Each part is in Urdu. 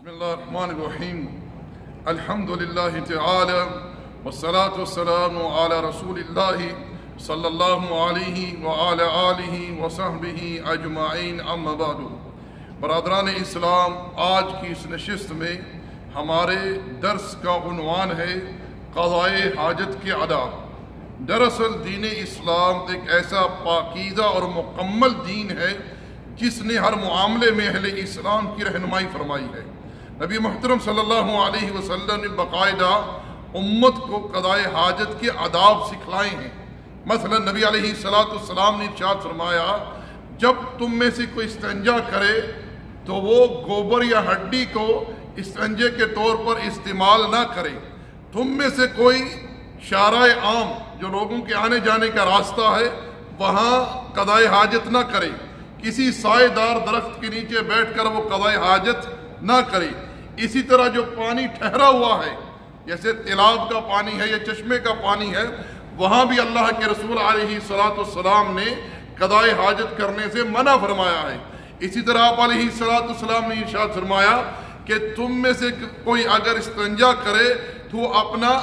بسم الله الرحمن الرحيم الحمد لله تعالى والصلاة والسلام على رسول الله صلی اللہ علیہ وعلى آلہ وصحبہ اجمعین اما بعد۔ برادران اسلام، آج کی اس نشست میں ہمارے درس کا عنوان ہے قضائے حاجت کے آداب۔ دراصل دین اسلام ایک ایسا پاکیزہ اور مکمل دین ہے جس نے ہر معاملے میں اہل اسلام کی رہنمائی فرمائی ہے۔ نبی محترم صلی اللہ علیہ وسلم نے باقاعدہ امت کو قضائے حاجت کے آداب سکھلائے ہیں۔ مثلا نبی علیہ السلام نے ارشاد فرمایا، جب تم میں سے کوئی استنجا کرے تو وہ گوبر یا ہڈی کو استنجے کے طور پر استعمال نہ کرے۔ تم میں سے کوئی شارع عام، جو لوگوں کے آنے جانے کا راستہ ہے، وہاں قضائے حاجت نہ کرے۔ کسی سائے دار درخت کے نیچے بیٹھ کر وہ قضائے حاجت نہ کرے۔ اسی طرح جو پانی ٹھہرا ہوا ہے، جیسے تالاب کا پانی ہے یا چشمے کا پانی ہے، وہاں بھی اللہ کے رسول علیہ السلام نے قضائے حاجت کرنے سے منع فرمایا ہے۔ اسی طرح آپ علیہ السلام نے ارشاد فرمایا کہ تم میں سے کوئی اگر استنجا کرے تو اپنا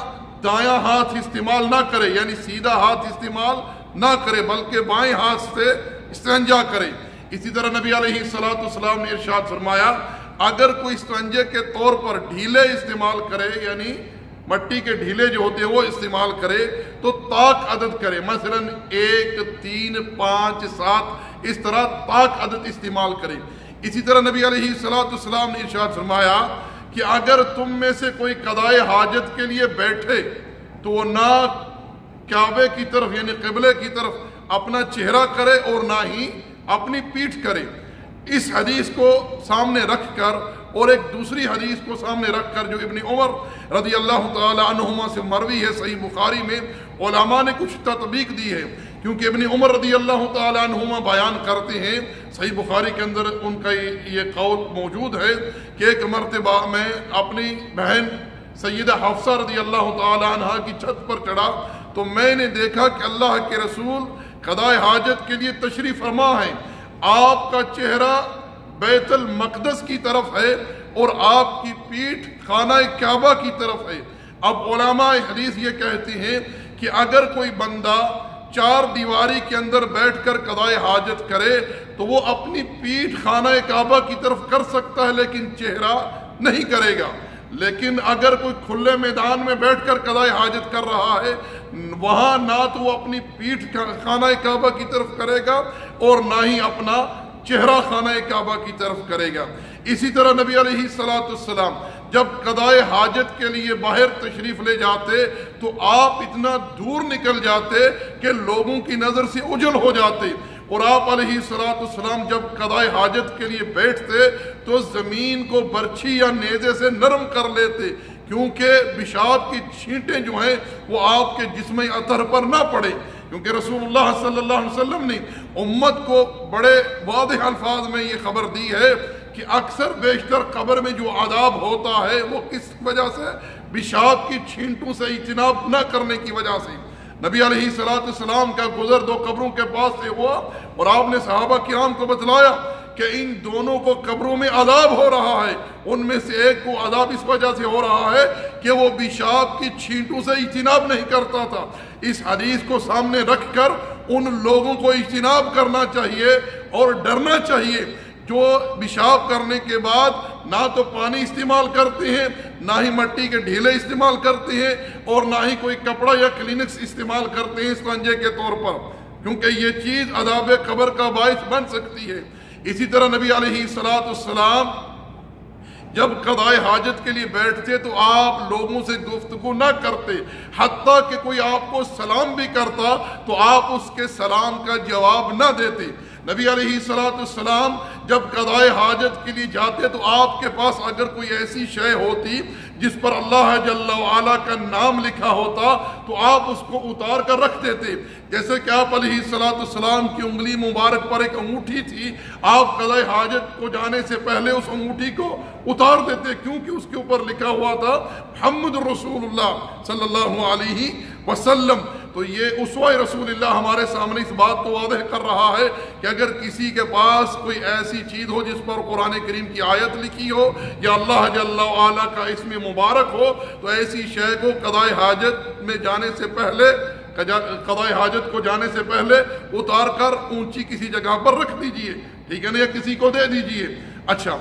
دایاں ہاتھ استعمال نہ کرے، یعنی سیدھا ہاتھ استعمال نہ کرے، بلکہ بائیں ہاتھ سے استنجا کرے۔ اسی طرح نبی علیہ السلام نے ارشاد فرمایا، اگر کوئی استنجے کے طور پر ڈھیلے استعمال کرے، یعنی مٹی کے ڈھیلے جو ہوتے ہیں وہ استعمال کرے، تو طاق عدد کرے، مثلا 1، 3، 5، 7 اس طرح طاق عدد استعمال کرے۔ اسی طرح نبی علیہ السلام نے ارشاد فرمایا کہ اگر تم میں سے کوئی قضائے حاجت کے لیے بیٹھے تو وہ نہ کعبے کی طرف یعنی قبلے کی طرف اپنا چہرہ کرے اور نہ ہی اپنی پیٹھ کرے۔ اس حدیث کو سامنے رکھ کر اور ایک دوسری حدیث کو سامنے رکھ کر جو ابن عمر رضی اللہ تعالی عنہما سے مروی ہے صحیح بخاری میں، علماء نے کچھ تطبیق دی ہے، کیونکہ ابن عمر رضی اللہ تعالی عنہما بیان کرتے ہیں، صحیح بخاری کے اندر ان کا یہ قول موجود ہے کہ ایک مرتبہ میں اپنی بہن سیدہ حفصہ رضی اللہ تعالی عنہ کی چھت پر چڑھا تو میں نے دیکھا کہ اللہ کے رسول قضائے حاجت کے لیے تشریف فرما ہے۔ آپ کا چہرہ بیت المقدس کی طرف ہے اور آپ کی پیٹھ خانہ کعبہ کی طرف ہے۔ اب علماء حدیث یہ کہتے ہیں کہ اگر کوئی بندہ چار دیواری کے اندر بیٹھ کر قضائے حاجت کرے تو وہ اپنی پیٹھ خانہ کعبہ کی طرف کر سکتا ہے لیکن چہرہ نہیں کرے گا۔ لیکن اگر کوئی کھلے میدان میں بیٹھ کر قضائے حاجت کر رہا ہے، وہاں نہ تو وہ اپنی پیٹھ خانہ کعبہ کی طرف کرے گا اور نہ ہی اپنا چہرہ خانہ کعبہ کی طرف کرے گا۔ اسی طرح نبی علیہ السلام جب قضائے حاجت کے لیے باہر تشریف لے جاتے تو آپ اتنا دور نکل جاتے کہ لوگوں کی نظر سے اوجھل ہو جاتے، اور آپ علیہ السلام جب قضائے حاجت کے لیے بیٹھتے تو زمین کو برچھی یا نیزے سے نرم کر لیتے، کیونکہ پیشاب کی چھینٹیں جو ہیں وہ آپ کے جسم اطہر پر نہ پڑے، کیونکہ رسول اللہ صلی اللہ علیہ وسلم نے امت کو بڑے واضح الفاظ میں یہ خبر دی ہے کہ اکثر بیشتر قبر میں جو عذاب ہوتا ہے وہ کس وجہ سے؟ پیشاب کی چھینٹوں سے اجتناب نہ کرنے کی وجہ سے۔ نبی علیہ السلام کا گزر دو قبروں کے پاس سے ہوا اور آپ نے صحابہ کرام کو بتلایا کہ ان دونوں کو قبروں میں عذاب ہو رہا ہے، ان میں سے ایک کو عذاب اس وجہ سے ہو رہا ہے کہ وہ پیشاب کی چھینٹوں سے اجتناب نہیں کرتا تھا۔ اس حدیث کو سامنے رکھ کر ان لوگوں کو اجتناب کرنا چاہیے اور ڈرنا چاہیے جو پیشاب کرنے کے بعد نہ تو پانی استعمال کرتے ہیں، نہ ہی مٹی کے ڈھیلے استعمال کرتے ہیں، اور نہ ہی کوئی کپڑا یا کلینکس استعمال کرتے ہیں استنجے کے طور پر، کیونکہ یہ چیز عذاب قبر کا باعث بن سکتی ہے۔ اسی طرح نبی علیہ السلام جب قضائے حاجت کے لیے بیٹھتے تو آپ لوگوں سے گفتگو نہ کرتے، حتیٰ کہ کوئی آپ کو سلام بھی کرتا تو آپ اس کے سلام کا جواب نہ دیتے۔ نبی علیہ السلام جب قضائے حاجت کے لیے جاتے تو آپ کے پاس اگر کوئی ایسی شے ہوتی جس پر اللہ جل وعلا کا نام لکھا ہوتا تو آپ اس کو اتار کر رکھ دیتے، جیسے کہ آپ علیہ السلام کی انگلی مبارک پر ایک انگوٹھی تھی، آپ قضائے حاجت کو جانے سے پہلے اس انگوٹھی کو اتار دیتے، کیونکہ اس کے اوپر لکھا ہوا تھا محمد رسول اللہ صلی اللہ علیہ وسلم۔ تو یہ اسوہ رسول اللہ ہمارے سامنے اس بات کو واضح کر رہا ہے کہ اگر کسی کے پاس کوئی ایسی چیز ہو جس پر قرآن کریم کی آیت لکھی ہو یا اللہ جل وعلا کا اسم مبارک ہو، تو ایسی شے کو قضائے حاجت میں جانے سے پہلے، قضائے حاجت کو جانے سے پہلے اتار کر اونچی کسی جگہ پر رکھ دیجئے، ٹھیک ہے نا، یا کسی کو دے دیجئے۔ اچھا،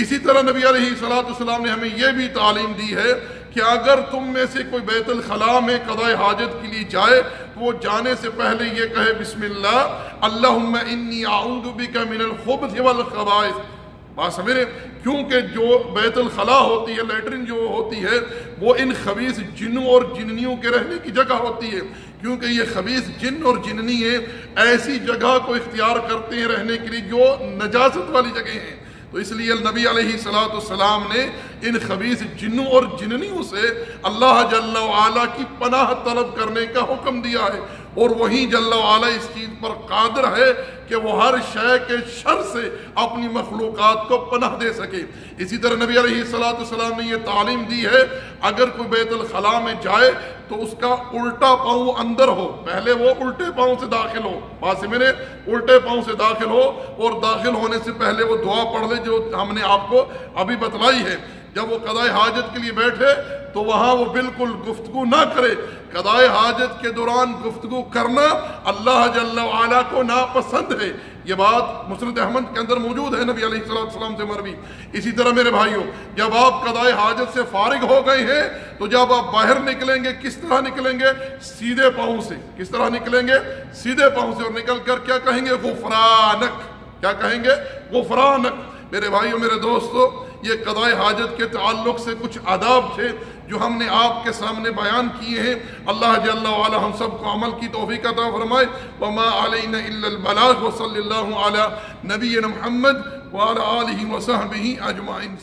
اسی طرح نبی علیہ السلام نے ہمیں یہ بھی تعلیم دی ہے کہ اگر تم میں سے کوئی بیت الخلاء میں قضائے حاجت کے لیے جائے تو وہ جانے سے پہلے یہ کہے بسم اللہ اللہم انی اعوذ بک من الخبث والخبائث۔ بات سمجھ رہے؟ کیونکہ جو بیت الخلاء ہوتی ہے، لیٹرن جو ہوتی ہے، وہ ان خبیث جنوں اور جننیوں کے رہنے کی جگہ ہوتی ہے، کیونکہ یہ خبیث جن اور جننی ایسی جگہ کو اختیار کرتے ہیں رہنے کے لیے جو نجاست والی جگہ ہیں۔ تو اس لیے نبی علیہ السلام نے ان خبیث جنوں اور جننیوں سے اللہ جل وعلا کی پناہ طلب کرنے کا حکم دیا ہے، اور وہی جل وعلا اس چیز پر قادر ہے کہ وہ ہر شے کے شر سے اپنی مخلوقات کو پناہ دے سکے۔ اسی طرح نبی علیہ السلام نے یہ تعلیم دی ہے اگر کوئی بیت الخلاء میں جائے تو اس کا الٹا پاؤں اندر ہو، پہلے وہ الٹے پاؤں سے داخل ہو، بات سمجھے، الٹے پاؤں سے داخل ہو، اور داخل ہونے سے پہلے وہ دعا پڑھ لے جو ہم نے آپ کو ابھی بتلائی ہے۔ جب وہ قضائے حاجت کے لیے بیٹھے تو وہاں وہ بالکل گفتگو نہ کرے۔ قضائے حاجت کے دوران گفتگو کرنا اللہ جل وعلا کو ناپسند ہے، یہ بات مسند احمد کے اندر موجود ہے نبی علیہ السلام سے مروی۔ اسی طرح میرے بھائیوں، جب آپ قضائے حاجت سے فارغ ہو گئے ہیں تو جب آپ باہر نکلیں گے کس طرح نکلیں گے؟ سیدھے پاؤں سے۔ کس طرح نکلیں گے؟ سیدھے پاؤں سے، اور نکل کر کیا کہیں گے؟ غفرانک۔ کیا کہیں گے؟ غفرانک۔ میرے بھائیوں، میرے دوستو، یہ قضائے حاجت کے تعلق سے کچھ آداب تھے جو ہم نے آپ کے سامنے بیان کیے ہیں۔ اللہ جل وعلا ہم سب کو عمل کی توفیق عطا فرمائے۔ وما علینا الا البلاغ، وصلی اللہ علی نبینا محمد وعلی آلہ وصحبہ اجمعین۔